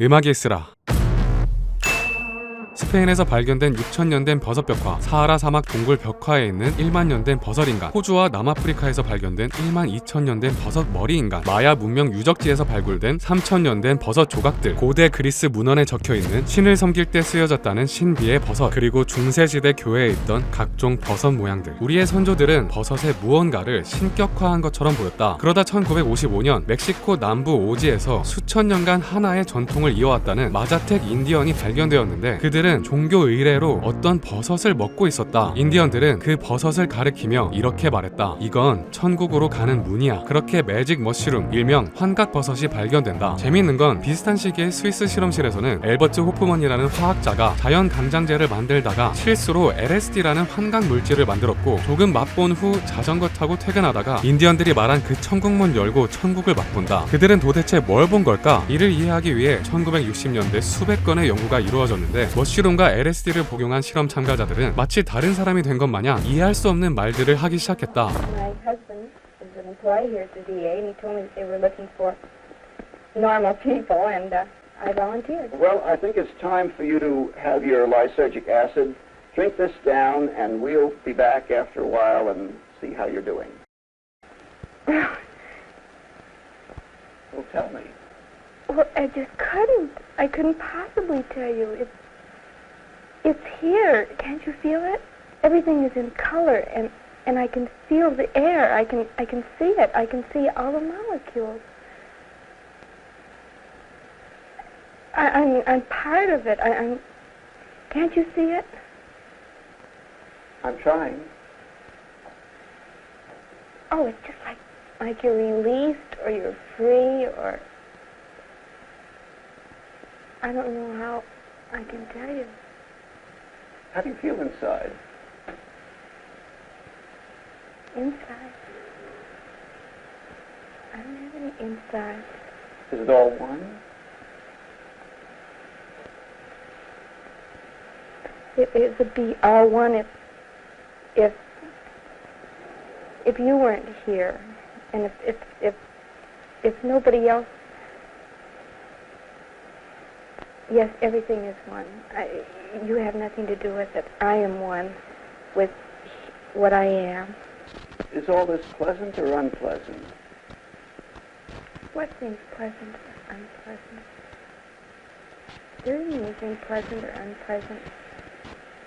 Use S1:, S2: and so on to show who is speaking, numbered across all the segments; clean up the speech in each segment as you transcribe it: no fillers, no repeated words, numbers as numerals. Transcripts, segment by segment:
S1: 음악이 쓰라. 스페인에서 발견된 6,000년 된 버섯 벽화, 사하라 사막 동굴 벽화에 있는 1만 년 된 버섯 인간, 호주와 남아프리카에서 발견된 1만 2,000년 된 버섯 머리 인간, 마야 문명 유적지에서 발굴된 3,000년 된 버섯 조각들, 고대 그리스 문헌에 적혀있는 신을 섬길 때 쓰여졌다는 신비의 버섯, 그리고 중세시대 교회에 있던 각종 버섯 모양들. 우리의 선조들은 버섯의 무언가를 신격화한 것처럼 보였다. 그러다 1955년 멕시코 남부 오지에서 수천 년간 하나의 전통을 이어왔다는 마자텍 인디언이 발견되었는데, 그들은 종교 의례로 어떤 버섯을 먹고 있었다. 인디언들은 그 버섯을 가리키며 이렇게 말했다. 이건 천국으로 가는 문이야. 그렇게 매직 머쉬룸, 일명 환각버섯이 발견된다. 재미있는 건 비슷한 시기에 스위스 실험실에서는 엘버트 호프먼이라는 화학자가 자연 강장제를 만들다가 실수로 LSD라는 환각 물질을 만들었고, 조금 맛본 후 자전거 타고 퇴근하다가 인디언들이 말한 그 천국문 열고 천국을 맛본다. 그들은 도대체 뭘 본 걸까? 이를 이해하기 위해 1960년대 수백 건의 연구가 이루어졌는데, 머쉬룸과 LSD를 복용한 실험 참가자들은 마치 다른 사람이 된 것 마냥 이해할 수 없는 말들을 하기 시작했다.
S2: My husband is an employee here at the VA, and he told me that they were looking for normal people, and I volunteered.
S3: Well, I think it's time for you to have your lysergic acid. Drink this down, and we'll be back after a while and see how you're doing. Well, tell me.
S2: Well, I just couldn't. I couldn't possibly tell you. It's here. Can't you feel it? Everything is in color, and I can feel the air. I can see it. I can see all the molecules. I'm part of it. Can't you see it?
S3: I'm trying.
S2: Oh, it's just like you're released, or you're free, or I don't know how I can tell you.
S3: How do you feel inside?
S2: Inside? I don't have any inside.
S3: Is it all one?
S2: It would be all one if you weren't here, and if nobody else. Yes, everything is one. You have nothing to do with it. I am one with what I am.
S3: Is all this pleasant or unpleasant?
S2: What seems pleasant or unpleasant? There isn't anything pleasant or unpleasant.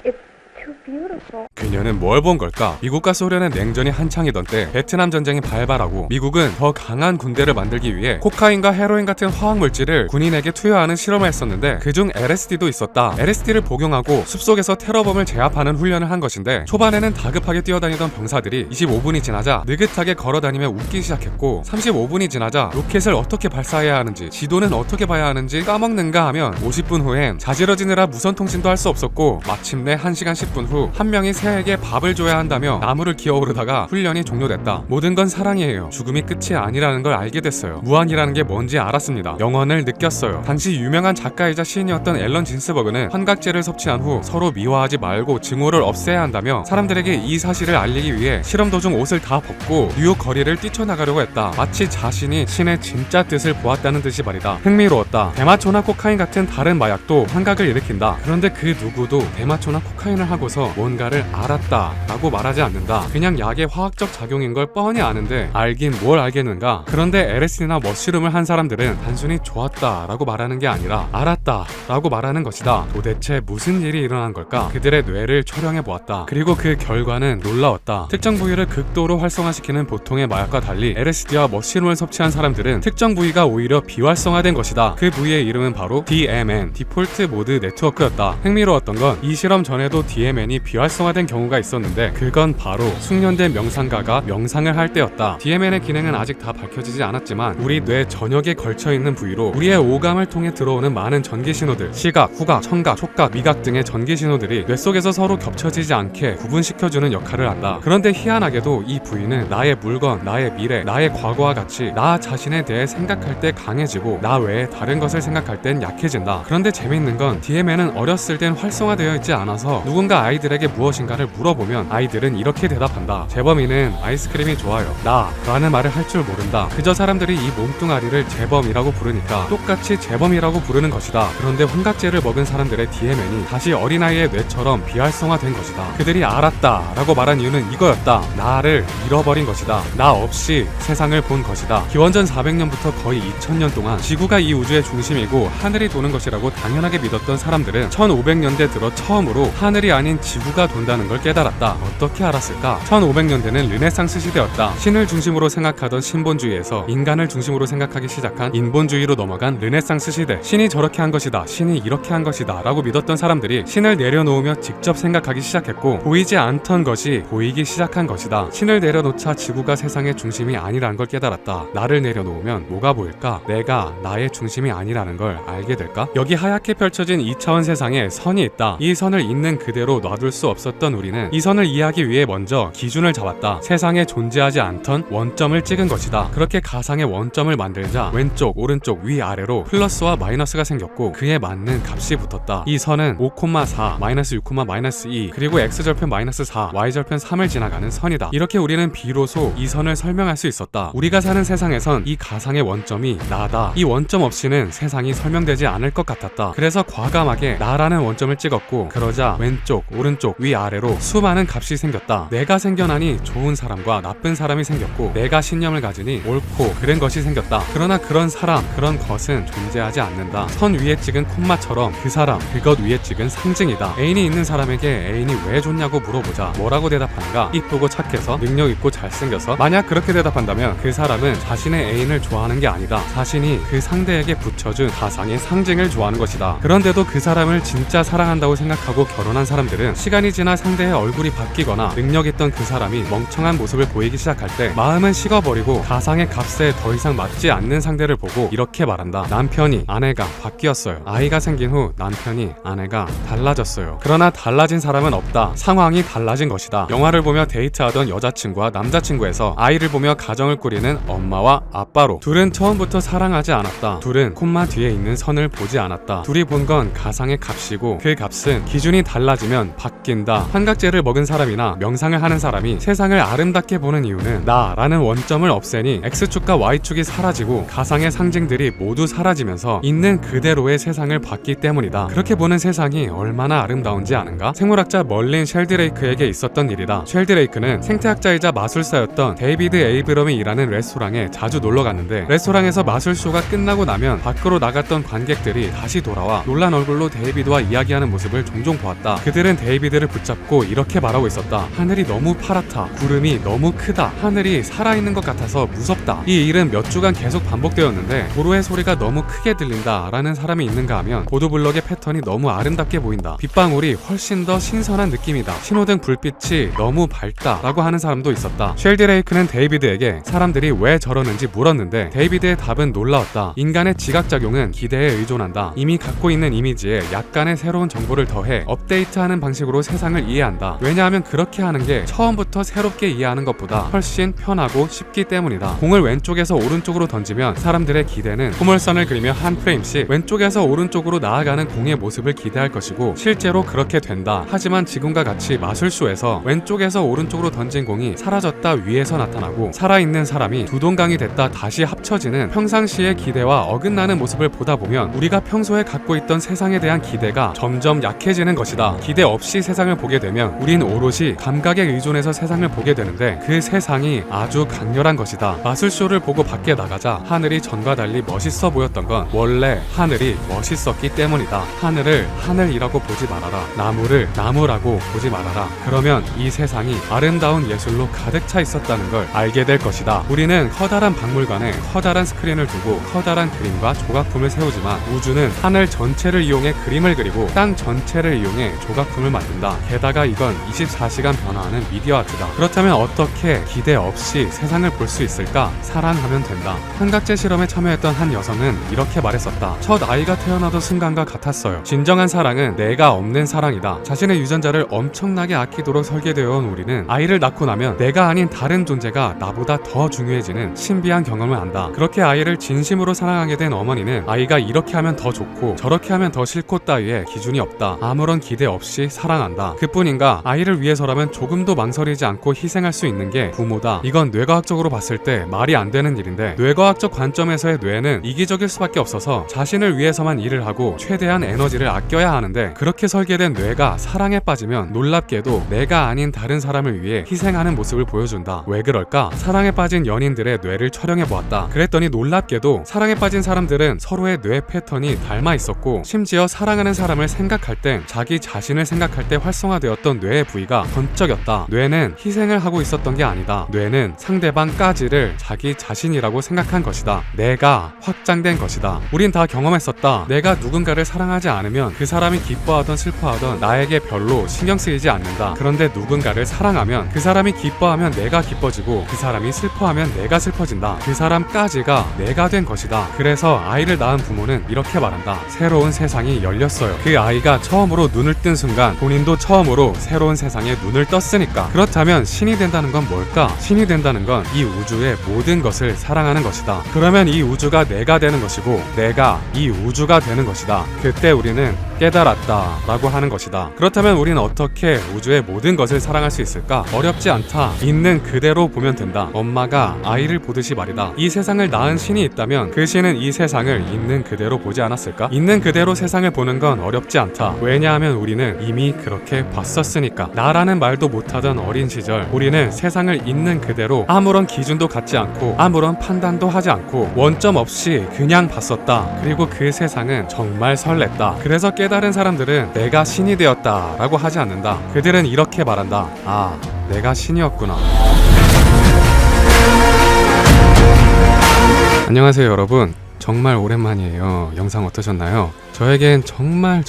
S2: It's too beautiful.
S1: 그녀는 뭘 본 걸까? 미국과 소련의 냉전이 한창이던 때 베트남 전쟁이 발발하고 미국은 더 강한 군대를 만들기 위해 코카인과 헤로인 같은 화학물질을 군인에게 투여하는 실험을 했었는데, 그중 LSD도 있었다. LSD를 복용하고 숲속에서 테러범을 제압하는 훈련을 한 것인데, 초반에는 다급하게 뛰어다니던 병사들이 25분이 지나자 느긋하게 걸어다니며 웃기 시작했고, 35분이 지나자 로켓을 어떻게 발사해야 하는지, 지도는 어떻게 봐야 하는지 까먹는가 하면 50분 후엔 자지러지느라 무선통신도 할 수 없었고, 마침내 1시간 10분 후 한 명이 새에게 밥을 줘야 한다며 나무를 기어오르다가 훈련이 종료됐다. 모든 건 사랑이에요. 죽음이 끝이 아니라는 걸 알게 됐어요. 무한이라는 게 뭔지 알았습니다. 영원을 느꼈어요. 당시 유명한 작가이자 시인이었던 앨런 진스버그는 환각제를 섭취한 후 서로 미워하지 말고 증오를 없애야 한다며 사람들에게 이 사실을 알리기 위해 실험 도중 옷을 다 벗고 뉴욕 거리를 뛰쳐나가려고 했다. 마치 자신이 신의 진짜 뜻을 보았다는 듯이 말이다. 흥미로웠다. 대마초나 코카인 같은 다른 마약도 환각을 일으킨다. 그런데 그 누구도 대마초나 코카인을 하고서 뭔가를 알았다 라고 말하지 않는다. 그냥 약의 화학적 작용인 걸 뻔히 아는데 알긴 뭘 알겠는가. 그런데 LSD나 머쉬룸을 한 사람들은 단순히 좋았다 라고 말하는 게 아니라 알았다 라고 말하는 것이다. 도대체 무슨 일이 일어난 걸까? 그들의 뇌를 촬영해 보았다. 그리고 그 결과는 놀라웠다. 특정 부위를 극도로 활성화시키는 보통의 마약과 달리 LSD와 머쉬룸을 섭취한 사람들은 특정 부위가 오히려 비활성화된 것이다. 그 부위의 이름은 바로 DMN, 디폴트 모드 네트워크였다. 흥미로웠던 건 이 실험 전에도 DMN이 비활성화된 경우가 있었는데, 그건 바로 숙련된 명상가가 명상을 할 때였다. DMN의 기능은 아직 다 밝혀지지 않았지만 우리 뇌 전역에 걸쳐있는 부위로 우리의 오감을 통해 들어오는 많은 전기 신호들, 시각, 후각, 청각, 촉각, 미각 등의 전기 신호들이 뇌 속에서 서로 겹쳐지지 않게 구분시켜주는 역할을 한다. 그런데 희한하게도 이 부위는 나의 물건, 나의 미래, 나의 과거와 같이 나 자신에 대해 생각할 때 강해지고 나 외에 다른 것을 생각할 땐 약해진다. 그런데 재미있는 건 DMN은 어렸을 땐 활성화되어 있지 않아서 누군가 아이들에게 무엇인가를 물어보면 아이들은 이렇게 대답한다. 재범이는 아이스크림이 좋아요. 나 라는 말을 할 줄 모른다. 그저 사람들이 이 몸뚱아리를 재범이라고 부르니까 똑같이 재범이라고 부르는 것이다. 그런데 환각제를 먹은 사람들의 DMN이 다시 어린아이의 뇌처럼 비활성화된 것이다. 그들이 알았다 라고 말한 이유는 이거였다. 나를 잃어버린 것이다. 나 없이 세상을 본 것이다. 기원전 400년부터 거의 2000년 동안 지구가 이 우주의 중심이고 하늘이 도는 것이라고 당연하게 믿었던 사람들은 1500년대 들어 처음으로 하늘이 아닌 지구가 돈다는 걸 깨달았다. 어떻게 알았을까? 1500년대는 르네상스 시대였다. 신을 중심으로 생각하던 신본주의에서 인간을 중심으로 생각하기 시작한 인본주의로 넘어간 르네상스 시대. 신이 저렇게 한 것이다. 신이 이렇게 한 것이다 라고 믿었던 사람들이 신을 내려놓으며 직접 생각하기 시작했고 보이지 않던 것이 보이기 시작한 것이다. 신을 내려놓자 지구가 세상의 중심이 아니라는 걸 깨달았다. 나를 내려놓으면 뭐가 보일까? 내가 나의 중심이 아니라는 걸 알게 될까? 여기 하얗게 펼쳐진 2차원 세상에 선이 있다. 이 선을 있는 그대로 놔둘 수 없었던 우리는 이 선을 이해하기 위해 먼저 기준을 잡았다. 세상에 존재하지 않던 원점을 찍은 것이다. 그렇게 가상의 원점을 만들자 왼쪽, 오른쪽, 위아래로 플러스와 마이너스가 생겼고 그에 맞는 값이 붙었다. 이 선은 5,4, 마이너스 6, 마이너스 2 그리고 x절편 마이너스 4, y절편 3을 지나가는 선이다. 이렇게 우리는 비로소 이 선을 설명할 수 있었다. 우리가 사는 세상에선 이 가상의 원점이 나다. 이 원점 없이는 세상이 설명되지 않을 것 같았다. 그래서 과감하게 나라는 원점을 찍었고 그러자 왼쪽, 오른쪽, 위아래로 수많은 값이 생겼다. 내가 생겨나니 좋은 사람과 나쁜 사람이 생겼고 내가 신념을 가지니 옳고 그른 것이 생겼다. 그러나 그런 사람, 그런 것은 존재하지 않는다. 선 위에 찍은 콤마처럼 그 사람, 그것 위에 찍은 상징이다. 애인이 있는 사람에게 애인이 왜 좋냐고 물어보자 뭐라고 대답하는가? 이쁘고 착해서, 능력 있고 잘생겨서. 만약 그렇게 대답한다면 그 사람은 자신의 애인을 좋아하는 게 아니다. 자신이 그 상대에게 붙여준 가상의 상징을 좋아하는 것이다. 그런데도 그 사람을 진짜 사랑한다고 생각하고 결혼한 사람들은 시간이 지나 상대의 얼굴이 바뀌거나 능력 있던 그 사람이 멍청한 모습을 보이기 시작할 때 마음은 식어버리고 가상의 값에 더 이상 맞지 않는 상대를 보고 이렇게 말한다. 남편이 아내가 바뀌었어요. 아이가 생긴 후 남편이 아내가 달라졌어요. 그러나 달라진 사람은 없다. 상황이 달라진 것이다. 영화를 보며 데이트하던 여자친구와 남자친구에서 아이를 보며 가정을 꾸리는 엄마와 아빠로 둘은 처음부터 사랑하지 않았다. 둘은 콤마 뒤에 있는 선을 보지 않았다. 둘이 본 건 가상의 값이고 그 값은 기준이 달라지면 바뀐다. 환각제를 먹은 사람이나 명상을 하는 사람이 세상을 아름답게 보는 이유는 나라는 원점을 없애니 X축과 Y축이 사라지고 가상의 상징들이 모두 사라지면서 있는 그대로의 세상을 봤기 때문이다. 그렇게 보는 세상이 얼마나 아름다운지 아는가? 생물학자 멀린 쉘드레이크에게 있었던 일이다. 쉘드레이크는 생태학자이자 마술사였던 데이비드 에이브럼이 일하는 레스토랑에 자주 놀러 갔는데 레스토랑에서 마술쇼가 끝나고 나면 밖으로 나갔던 관객들이 다시 돌아와 놀란 얼굴로 데이비드와 이야기하는 모습을 종종 보았다. 그들은 데이비드를 붙잡고 이렇게 말하고 있었다. 하늘이 너무 파랗다. 구름이 너무 크다. 하늘이 살아있는 것 같아서 무섭다. 이 일은 몇 주간 계속 반복되었는데 도로의 소리가 너무 크게 들린다 라는 사람이 있는가 하면 보도블럭의 패턴이 너무 아름답게 보인다. 빗방울이 훨씬 더 신선한 느낌이다. 신호등 불빛이 너무 밝다 라고 하는 사람도 있었다. 쉘드레이크는 데이비드에게 사람들이 왜 저러는지 물었는데 데이비드의 답은 놀라웠다. 인간의 지각작용은 기대에 의존한다. 이미 갖고 있는 이미지에 약간의 새로운 정보를 더해 업데이트하는 방식으로 세상을 이해한다. 왜냐하면 그렇게 하는 게 처음부터 새롭게 이해하는 것보다 훨씬 편하고 쉽기 때문이다. 공을 왼쪽에서 오른쪽으로 던지면 사람들의 기대는 포물선을 그리며 한 프레임씩 왼쪽에서 오른쪽으로 나아가는 공의 모습을 기대할 것이고 실제로 그렇게 된다. 하지만 지금과 같이 마술쇼에서 왼쪽에서 오른쪽으로 던진 공이 사라졌다 위에서 나타나고 살아있는 사람이 두 동강이 됐다 다시 합쳐지는 평상시의 기대와 어긋나는 모습을 보다 보면 우리가 평소에 갖고 있던 세상에 대한 기대가 점점 약해지는 것이다. 기대 없이 세상을 보게 되면 우린 오롯이 감각에 의존해서 세상을 보게 되는데 그 세상이 아주 강렬한 것이다. 마술쇼를 보고 밖에 나가자 하늘이 전과 달리 멋있어 보였던 건 원래 하늘이 멋있었기 때문이다. 하늘을 하늘이라고 보지 말아라. 나무를 나무라고 보지 말아라. 그러면 이 세상이 아름다운 예술로 가득 차 있었다는 걸 알게 될 것이다. 우리는 커다란 박물관에 커다란 스크린을 두고 커다란 그림과 조각품을 세우지만 우주는 하늘 전체를 이용해 그림을 그리고 땅 전체를 이용해 조각품을 만든다. 게다가 이건 24시간 변화하는 미디어 아트다. 그렇다면 어떻게 기대 없이 세상을 볼 수 있을까? 사랑하면 된다. 환각제 실험에 참여했던 한 여성은 이렇게 말했었다. 첫 아이가 태어나던 순간과 같았어요. 진정한 사랑은 내가 없는 사랑이다. 자신의 유전자를 엄청나게 아끼도록 설계되어 온 우리는 아이를 낳고 나면 내가 아닌 다른 존재가 나보다 더 중요해지는 신비한 경험을 한다. 그렇게 아이를 진심으로 사랑하게 된 어머니는 아이가 이렇게 하면 더 좋고 저렇게 하면 더 싫고 따위에 기준이 없다. 아무런 기대 없이 사랑한다. 그뿐인가 아이를 위해서라면 조금도 망설이지 않고 희생할 수 있는 게 부모다. 이건 뇌과학적으로 봤을 때 말이 안 되는 일인데 뇌과학적 관점에서의 뇌는 이기적일 수밖에 없어서 자신을 위해서만 일을 하고 최대한 에너지를 아껴야 하는데 그렇게 설계된 뇌가 사랑에 빠지면 놀랍게도 내가 아닌 다른 사람을 위해 희생하는 모습을 보여준다. 왜 그럴까? 사랑에 빠진 연인들의 뇌를 촬영해보았다. 그랬더니 놀랍게도 사랑에 빠진 사람들은 서로의 뇌 패턴이 닮아 있었고 심지어 사랑하는 사람을 생각할 땐 자기 자신을 생각할 때 활성화되었던 뇌의 부위가 번쩍였다. 뇌는 희생을 하고 있었던 게 아니다. 뇌는 상대방까지를 자기 자신이라고 생각한 것이다. 내가 확장된 것이다. 우린 다 경험했었다. 내가 누군가를 사랑하지 않으면 그 사람이 기뻐하던 슬퍼하던 나에게 별로 신경 쓰이지 않는다. 그런데 누군가를 사랑하면 그 사람이 기뻐하면 내가 기뻐지고 그 사람이 슬퍼하면 내가 슬퍼진다. 그 사람까지가 내가 된 것이다. 그래서 아이를 낳은 부모는 이렇게 말한다. 새로운 세상이 열렸어요. 그 아이가 처음으로 눈을 뜬 순간 본인도 처음으로 새로운 세상에 눈을 떴으니까. 그렇다면 신이 된다는 건 뭘까? 신이 된다는 건 이 우주의 모든 것을 사랑하는 것이다. 그러면 이 우주가 내가 되는 것이고 내가 이 우주가 되는 것이다. 그때 우리는 깨달았다 라고 하는 것이다. 그렇다면 우리는 어떻게 우주의 모든 것을 사랑할 수 있을까? 어렵지 않다. 있는 그대로 보면 된다. 엄마가 아이를 보듯이 말이다. 이 세상을 낳은 신이 있다면 그 신은 이 세상을 있는 그대로 보지 않았을까? 있는 그대로 세상을 보는 건 어렵지 않다. 왜냐하면 우리는 이미 그렇게 봤었으니까. 나라는 말도 못하던 어린 시절 우리는 세상을 있는 그대로 아무런 기준도 갖지 않고 아무런 판단도 하지 않고 원점 없이 그냥 봤었다. 그리고 그 세상은 정말 설렜다. 그래서 깨달은 사람들은 내가 신이 되었다 라고 하지 않는다. 그들은 이렇게 말한다. 아, 내가 신이었구나. 안녕하세요 여러분. 정말 오랜만이에요. 영상 어떠셨나요? 저에겐 정말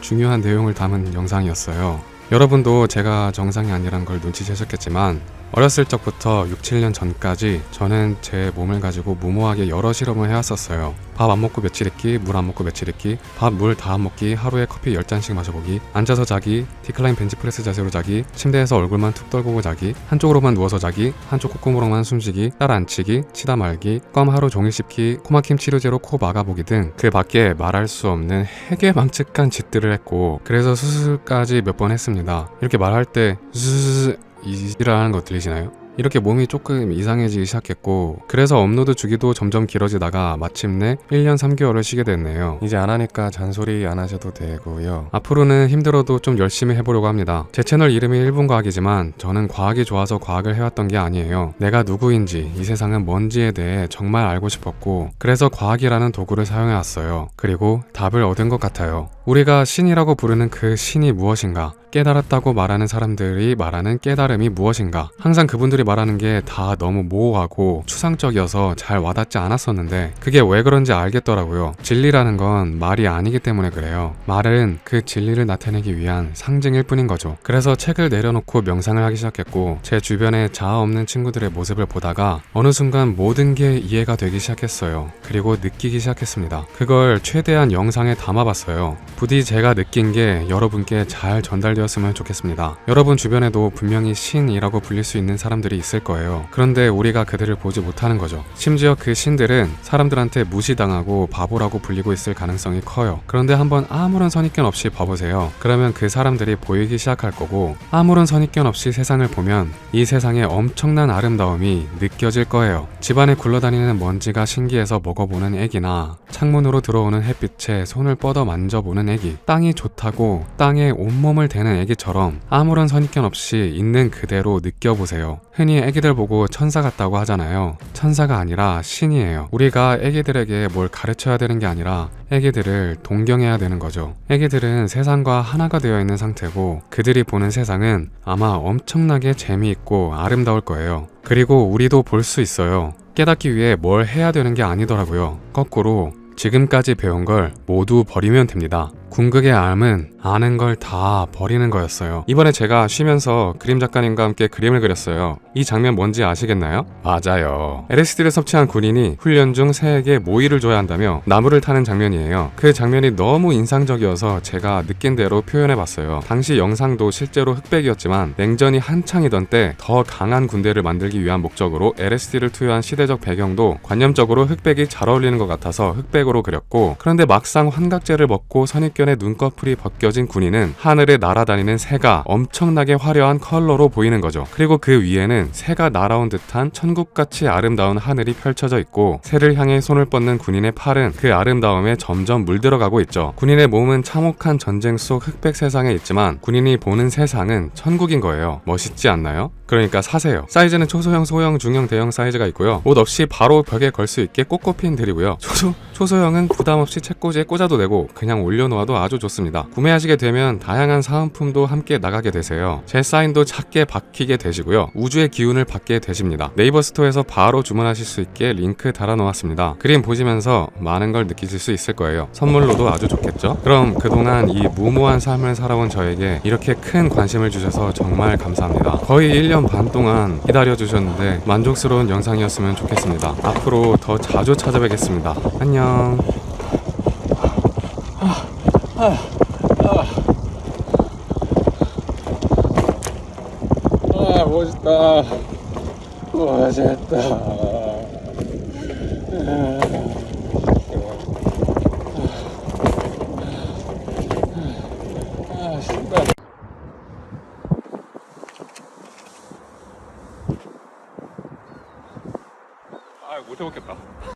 S1: 중요한 내용을 담은 영상이었어요. 여러분도 제가 정상이 아니란 걸 눈치채셨겠지만 어렸을 적부터 6, 7년 전까지 저는 제 몸을 가지고 무모하게 여러 실험을 해왔었어요. 밥 안 먹고 며칠 있기, 물 안 먹고 며칠 있기, 밥, 물 다 안 먹기, 하루에 커피 10잔씩 마셔보기, 앉아서 자기, 디클라인 벤치프레스 자세로 자기, 침대에서 얼굴만 툭 떨구고 자기, 한쪽으로만 누워서 자기, 한쪽 콧구멍으로만 숨쉬기, 딸 앉히기, 치다 말기, 껌 하루 종일 씹기, 코막힘 치료제로 코 막아보기 등 그 밖에 말할 수 없는 해괴망측한 짓들을 했고 그래서 수술까지 몇 번 했습니다. 이렇게 말할 때 이지랄하는 거 들리시나요? 이렇게 몸이 조금 이상해지기 시작했고 그래서 업로드 주기도 점점 길어지다가 마침내 1년 3개월을 쉬게 됐네요. 이제 안 하니까 잔소리 안 하셔도 되고요. 앞으로는 힘들어도 좀 열심히 해보려고 합니다. 제 채널 이름이 1분 과학이지만 저는 과학이 좋아서 과학을 해왔던 게 아니에요. 내가 누구인지 이 세상은 뭔지에 대해 정말 알고 싶었고 그래서 과학이라는 도구를 사용해왔어요. 그리고 답을 얻은 것 같아요. 우리가 신이라고 부르는 그 신이 무엇인가? 깨달았다고 말하는 사람들이 말하는 깨달음이 무엇인가? 항상 그분들이 말하는 게 다 너무 모호하고 추상적이어서 잘 와닿지 않았었는데 그게 왜 그런지 알겠더라고요. 진리라는 건 말이 아니기 때문에 그래요. 말은 그 진리를 나타내기 위한 상징일 뿐인 거죠. 그래서 책을 내려놓고 명상을 하기 시작했고 제 주변에 자아 없는 친구들의 모습을 보다가 어느 순간 모든 게 이해가 되기 시작했어요. 그리고 느끼기 시작했습니다. 그걸 최대한 영상에 담아봤어요. 부디 제가 느낀 게 여러분께 잘 전달되었으면 좋겠습니다. 여러분 주변에도 분명히 신이라고 불릴 수 있는 사람들이 있을 거예요. 그런데 우리가 그들을 보지 못하는 거죠. 심지어 그 신들은 사람들한테 무시당하고 바보라고 불리고 있을 가능성이 커요. 그런데 한번 아무런 선입견 없이 봐보세요. 그러면 그 사람들이 보이기 시작할 거고 아무런 선입견 없이 세상을 보면 이 세상에 엄청난 아름다움이 느껴질 거예요. 집안에 굴러다니는 먼지가 신기해서 먹어보는 애기나 창문으로 들어오는 햇빛에 손을 뻗어 만져보는 애기, 땅이 좋다고 땅에 온몸을 대는 애기처럼 아무런 선입견 없이 있는 그대로 느껴보세요. 흔히 애기들 보고 천사 같다고 하잖아요. 천사가 아니라 신이에요. 우리가 애기들에게 뭘 가르쳐야 되는 게 아니라 애기들을 동경해야 되는 거죠. 애기들은 세상과 하나가 되어 있는 상태고 그들이 보는 세상은 아마 엄청나게 재미있고 아름다울 거예요. 그리고 우리도 볼 수 있어요. 깨닫기 위해 뭘 해야 되는 게 아니더라고요. 거꾸로 지금까지 배운 걸 모두 버리면 됩니다. 궁극의 암은 아는 걸 다 버리는 거였어요. 이번에 제가 쉬면서 그림 작가님과 함께 그림을 그렸어요. 이 장면 뭔지 아시겠나요? 맞아요. LSD를 섭취한 군인이 훈련 중 새에게 모이를 줘야 한다며 나무를 타는 장면이에요. 그 장면이 너무 인상적이어서 제가 느낀 대로 표현해봤어요. 당시 영상도 실제로 흑백이었지만 냉전이 한창이던 때 더 강한 군대를 만들기 위한 목적으로 LSD를 투여한 시대적 배경도 관념적으로 흑백이 잘 어울리는 것 같아서 흑백으로 그렸고 그런데 막상 환각제를 먹고 선입견 한켠에 눈꺼풀이 벗겨진 군인은 하늘을 날아다니는 새가 엄청나게 화려한 컬러로 보이는 거죠. 그리고 그 위에는 새가 날아온 듯한 천국같이 아름다운 하늘이 펼쳐져 있고, 새를 향해 손을 뻗는 군인의 팔은 그 아름다움에 점점 물들어가고 있죠. 군인의 몸은 참혹한 전쟁 속 흑백 세상에 있지만 군인이 보는 세상은 천국인 거예요. 멋있지 않나요? 그러니까 사세요. 사이즈는 초소형, 소형, 중형, 대형 사이즈가 있고요. 옷 없이 바로 벽에 걸 수 있게 꽃꽃핀 드리고요. 초소형은 부담없이 책꽂이에 꽂아도 되고 그냥 올려놓아도 아주 좋습니다. 구매하시게 되면 다양한 사은품도 함께 나가게 되세요. 제 사인도 작게 박히게 되시고요. 우주의 기운을 받게 되십니다. 네이버 스토어에서 바로 주문하실 수 있게 링크 달아놓았습니다. 그림 보시면서 많은 걸 느끼실 수 있을 거예요. 선물로도 아주 좋겠죠? 그럼 그동안 이 무모한 삶을 살아온 저에게 이렇게 큰 관심을 주셔서 정말 감사합니다. 거의 1년 반 동안 기다려주셨는데 만족스러운 영상이었으면 좋겠습니다. 앞으로 더 자주 찾아뵙겠습니다. 안녕.
S4: 멋있다. 멋있다. 신발.
S1: 못 해먹겠다.